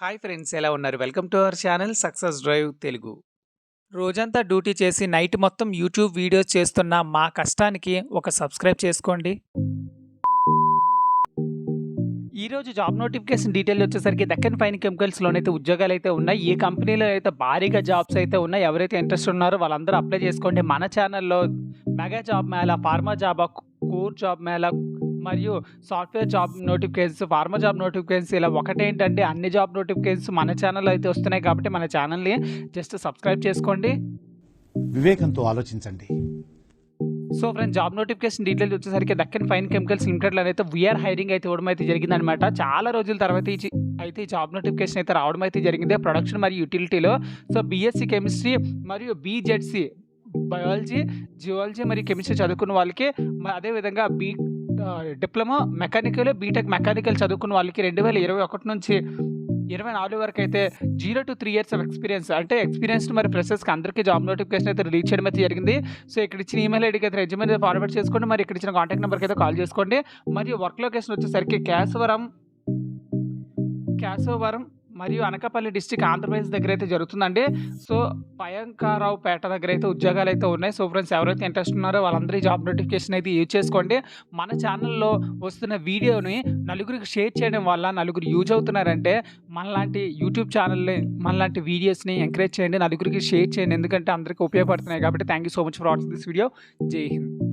Hi friends, ఎలా ఉన్నారు? Welcome to our channel success drive Telugu. రోజంతా డ్యూటీ చేసి నైట్ మొత్తం యూట్యూబ్ వీడియోస్ చేస్తున్న మా కష్టానికి ఒక సబ్స్క్రైబ్ చేసుకోండి. ఈరోజు జాబ్ నోటిఫికేషన్ డీటెయిల్ వచ్చేసరికి దక్కన్ ఫైన్ కెమికల్స్‌లోనైతే ఉద్యోగాలైతే ఉన్నాయి. ఈ కంపెనీలో అయితే భారీగా జాబ్స్ అయితే ఉన్నాయి. ఎవరైతే ఇంట్రెస్ట్ ఉన్నారో వాళ్ళందరూ అప్లై చేసుకోండి. మన ఛానల్‌లో మెగా జాబ్ మేళా, ఫార్మా జాబా, కోర్ జాబ్ మేళా మరియు software job notifications, pharma job notifications ఇలా ఒకటేంటండి అన్ని జాబ్ నోటిఫికేషన్స్ మన ఛానల్‌లో అయితే వస్తున్నాయి కాబట్టి మన ఛానల్‌ని జస్ట్ సబ్స్క్రైబ్ చేసుకోండి. వివేకంతో ఆలోచించండి. So friends, job notification details వచ్చేసరికి దక్కన్ ఫైన్ కెమికల్స్ లిమిటెడ్‌లో అయితే వీఆర్ హైరింగ్ అయితే ఇవ్వడం అయితే జరిగిందనమాట. చాలా రోజుల తర్వాత ఈ జాబ్ నోటిఫికేషన్ అయితే రావడం అయితే జరిగింది. ప్రొడక్షన్ మరియు యుటిలిటీలో సో బీఎస్సీ కెమిస్ట్రీ మరియు బీజెడ్సీ బయాలజీ, జియాలజీ మరియు కెమిస్ట్రీ చదువుకున్న వాళ్ళకి అదేవిధంగా డిప్లొమా మెకానికల్, బీటెక్ మెకానికల్ చదువుకున్న వాళ్ళకి 2021 నుంచి 24 వరకు అయితే 0-3 ఇయర్స్ ఆఫ్ ఎక్స్పీరియన్స్ అంటే ఎక్స్పీరియన్స్డ్ మరి ఫ్రెషర్స్‌కి అందరికీ జాబ్ నోటిఫికేషన్ అయితే రిలీజ్ చేయడం అయితే జరిగింది. సో ఇక్కడ ఇచ్చిన ఈమెయిల్ ఐడీకి అయితే రెజ్యూమే అయితే ఫార్వర్డ్ చేసుకోండి. మరి ఇక్కడ ఇచ్చిన కాంటాక్ట్ నెంబర్‌కి అయితే కాల్ చేసుకోండి. మరియు వర్క్ లొకేషన్ వచ్చేసరికి కేశవరం మరియు అనకాపల్లి డిస్ట్రిక్ట్ ఆంధ్రప్రదేశ్ దగ్గర అయితే జరుగుతుందండి. సో పయంకారావు పేట దగ్గర అయితే ఉద్యోగాలు అయితే ఉన్నాయి. సో ఫ్రెండ్స్, ఎవరైతే ఇంట్రెస్ట్ ఉన్నారో వాళ్ళందరూ ఈ జాబ్ నోటిఫికేషన్ అయితే యూజ్ చేసుకోండి. మన ఛానల్లో వస్తున్న వీడియోని నలుగురికి షేర్ చేయడం వల్ల నలుగురు యూజ్ అవుతున్నారంటే మనలాంటి యూట్యూబ్ ఛానల్ని, మనలాంటి వీడియోస్ని ఎంకరేజ్ చేయండి, నలుగురికి షేర్ చేయండి. ఎందుకంటే అందరికీ ఉపయోగపడుతున్నాయి కాబట్టి. Thank you so much for watching this video. జై హింద్.